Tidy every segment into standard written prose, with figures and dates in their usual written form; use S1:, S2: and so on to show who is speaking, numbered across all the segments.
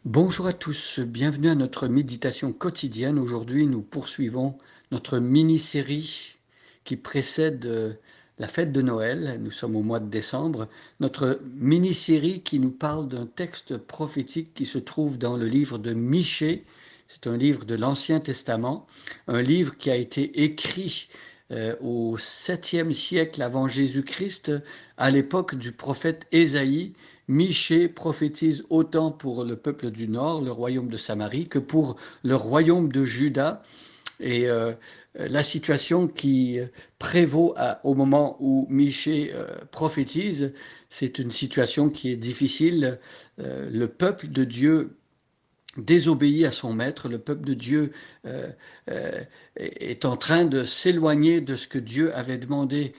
S1: Bonjour à tous, bienvenue à notre méditation quotidienne. Aujourd'hui, nous poursuivons notre mini-série qui précède la fête de Noël. Nous sommes au mois de décembre. Notre mini-série qui nous parle d'un texte prophétique qui se trouve dans le livre de Michée. C'est un livre de l'Ancien Testament, un livre qui a été écrit au 7e siècle avant Jésus-Christ, à l'époque du prophète Ésaïe. Michée prophétise autant pour le peuple du Nord, le royaume de Samarie, que pour le royaume de Juda. Et la situation qui prévaut au moment où Michée prophétise, c'est une situation qui est difficile. Le peuple de Dieu désobéit à son maître, le peuple de Dieu euh, euh, est en train de s'éloigner de ce que Dieu avait demandé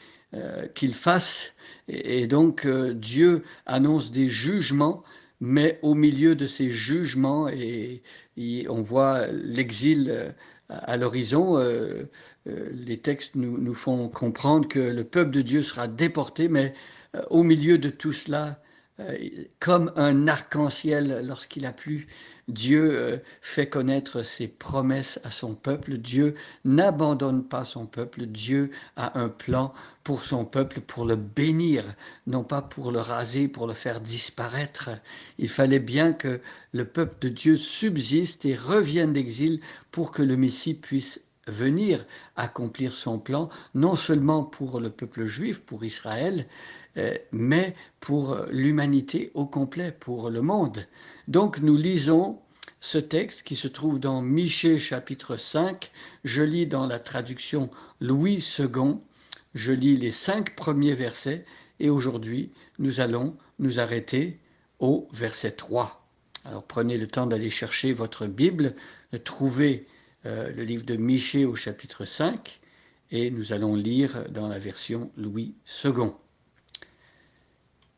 S1: qu'il fasse, et donc Dieu annonce des jugements, mais au milieu de ces jugements, on voit l'exil à l'horizon. Les textes nous font comprendre que le peuple de Dieu sera déporté, mais au milieu de tout cela, euh, comme un arc-en-ciel lorsqu'il a plu, Dieu fait connaître ses promesses à son peuple. Dieu n'abandonne pas son peuple. Dieu a un plan pour son peuple, pour le bénir, non pas pour le raser, pour le faire disparaître. Il fallait bien que le peuple de Dieu subsiste et revienne d'exil pour que le Messie puisse venir accomplir son plan, non seulement pour le peuple juif, pour Israël, mais pour l'humanité au complet, pour le monde. Donc nous lisons ce texte qui se trouve dans Michée chapitre 5. Je lis dans la traduction Louis II. Je lis les 5 premiers versets et aujourd'hui nous allons nous arrêter au verset 3. Alors prenez le temps d'aller chercher votre Bible, de trouver le livre de Michée au chapitre 5 et nous allons lire dans la version Louis II.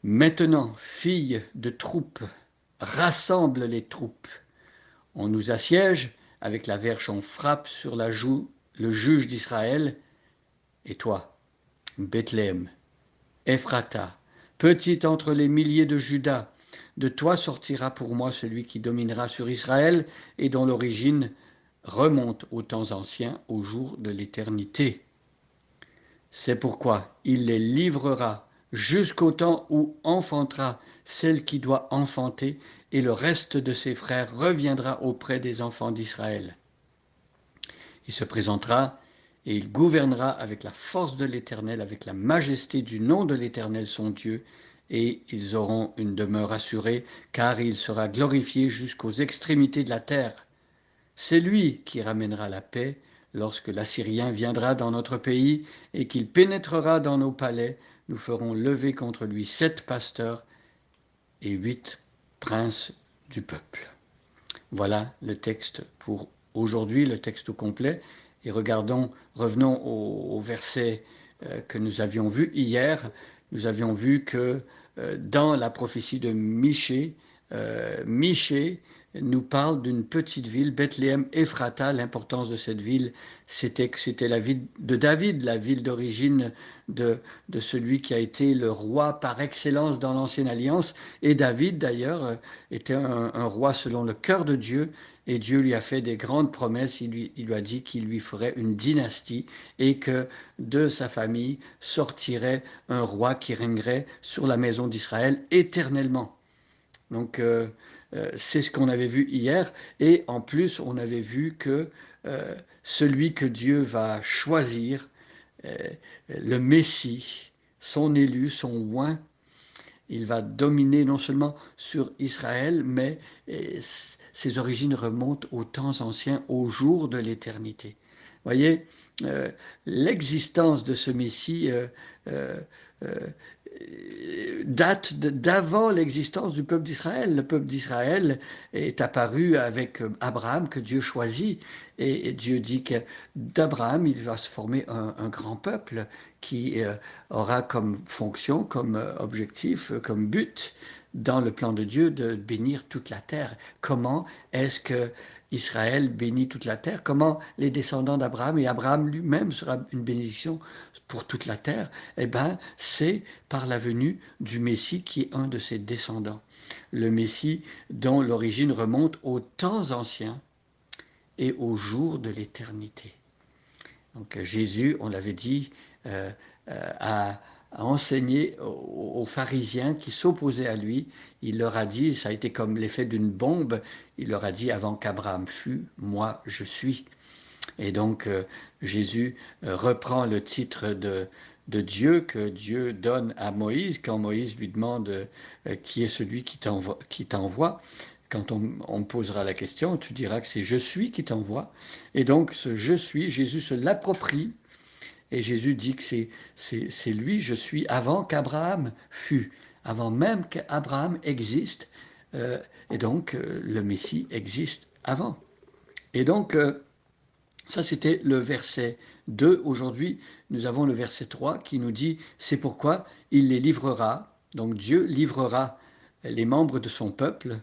S1: Maintenant, filles de troupes, rassemble les troupes. On nous assiège, avec la verge on frappe sur la joue le juge d'Israël. Et toi, Bethléem, Ephrata, petite entre les milliers de Juda, de toi sortira pour moi celui qui dominera sur Israël et dont l'origine remonte aux temps anciens, au jour de l'éternité. C'est pourquoi il les livrera jusqu'au temps où enfantera celle qui doit enfanter, et le reste de ses frères reviendra auprès des enfants d'Israël. Il se présentera et il gouvernera avec la force de l'Éternel, avec la majesté du nom de l'Éternel son Dieu, et ils auront une demeure assurée, car il sera glorifié jusqu'aux extrémités de la terre. C'est lui qui ramènera la paix lorsque l'Assyrien viendra dans notre pays et qu'il pénétrera dans nos palais. Nous ferons lever contre lui 7 pasteurs et 8 princes du peuple. Voilà le texte pour aujourd'hui, le texte complet. Et revenons au verset que nous avions vu hier. Nous avions vu que dans la prophétie de Michée, Michée nous parle d'une petite ville, Bethléem Ephrata. L'importance de cette ville, c'était que c'était la ville de David, la ville d'origine de celui qui a été le roi par excellence dans l'Ancienne Alliance. Et David, d'ailleurs, était un roi selon le cœur de Dieu. Et Dieu lui a fait des grandes promesses. Il lui a dit qu'il lui ferait une dynastie et que de sa famille sortirait un roi qui régnerait sur la maison d'Israël éternellement. Donc, c'est ce qu'on avait vu hier. Et en plus, on avait vu que celui que Dieu va choisir, euh, le Messie, son élu, son oint, il va dominer non seulement sur Israël, mais ses origines remontent aux temps anciens, au jour de l'éternité. Voyez, euh, l'existence de ce Messie euh, euh, date d'avant l'existence du peuple d'Israël. Le peuple d'Israël est apparu avec Abraham que Dieu choisit et Dieu dit que d'Abraham il va se former un grand peuple qui aura comme fonction, comme objectif, comme but dans le plan de Dieu de bénir toute la terre. Comment est-ce que Israël bénit toute la terre? Comment les descendants d'Abraham et Abraham lui-même sera une bénédiction pour toute la terre? Eh bien, c'est par la venue du Messie qui est un de ses descendants. Le Messie dont l'origine remonte aux temps anciens et au jour de l'éternité. Donc Jésus, on l'avait dit, a enseigné aux pharisiens qui s'opposaient à lui. Il leur a dit, ça a été comme l'effet d'une bombe, il leur a dit, avant qu'Abraham fût, moi je suis. Et donc Jésus reprend le titre de Dieu que Dieu donne à Moïse quand Moïse lui demande qui est celui qui t'envoie. Quand on posera la question, tu diras que c'est je suis qui t'envoie. Et donc ce je suis, Jésus se l'approprie. Et Jésus dit que c'est lui, je suis, avant qu'Abraham fût, avant même qu'Abraham existe. Et donc le Messie existe avant. Et donc ça c'était le verset 2. Aujourd'hui nous avons le verset 3 qui nous dit c'est pourquoi il les livrera. Donc Dieu livrera les membres de son peuple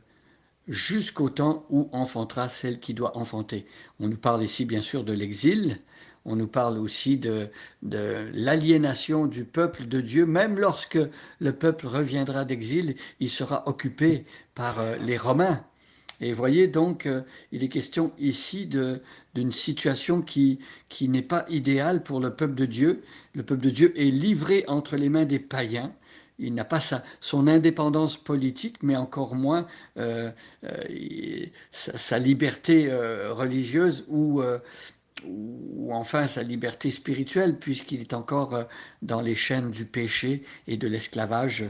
S1: jusqu'au temps où enfantera celle qui doit enfanter. On nous parle ici bien sûr de l'exil, on nous parle aussi de l'aliénation du peuple de Dieu. Même lorsque le peuple reviendra d'exil, il sera occupé par les Romains. Et voyez donc, il est question ici d'une situation qui n'est pas idéale pour le peuple de Dieu. Le peuple de Dieu est livré entre les mains des païens. Il n'a pas son indépendance politique, mais encore moins sa liberté religieuse ou enfin sa liberté spirituelle, puisqu'il est encore dans les chaînes du péché et de l'esclavage.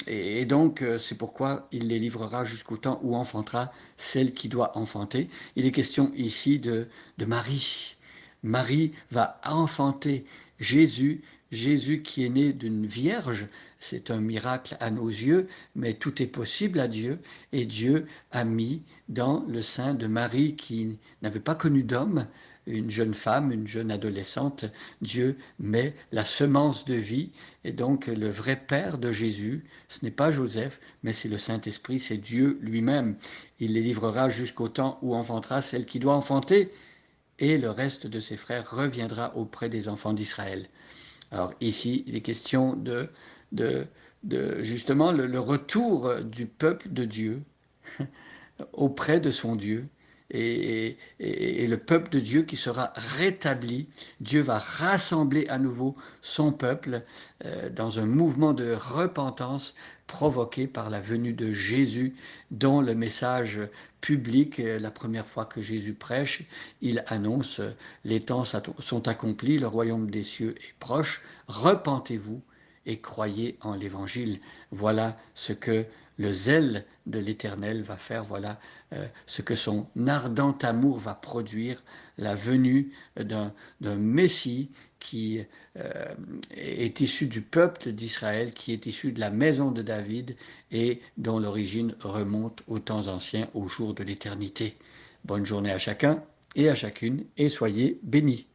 S1: Et donc, c'est pourquoi il les livrera jusqu'au temps où enfantera celle qui doit enfanter. Il est question ici de Marie. Marie va enfanter Jésus, Jésus qui est né d'une vierge. C'est un miracle à nos yeux, mais tout est possible à Dieu. Et Dieu a mis dans le sein de Marie, qui n'avait pas connu d'homme, une jeune femme, une jeune adolescente, Dieu met la semence de vie. Et donc le vrai père de Jésus, ce n'est pas Joseph, mais c'est le Saint-Esprit, c'est Dieu lui-même. Il les livrera jusqu'au temps où enfantera celle qui doit enfanter, et le reste de ses frères reviendra auprès des enfants d'Israël. Alors ici, il est question de justement le retour du peuple de Dieu auprès de son Dieu et le peuple de Dieu qui sera rétabli. Dieu va rassembler à nouveau son peuple dans un mouvement de repentance provoqué par la venue de Jésus, dont le message public, la première fois que Jésus prêche, il annonce les temps sont accomplis, le royaume des cieux est proche, repentez-vous et croyez en l'Évangile. Voilà ce que le zèle de l'Éternel va faire, voilà ce que son ardent amour va produire, la venue d'un Messie qui est issu du peuple d'Israël, qui est issu de la maison de David et dont l'origine remonte aux temps anciens, au jour de l'éternité. Bonne journée à chacun et à chacune, et soyez bénis.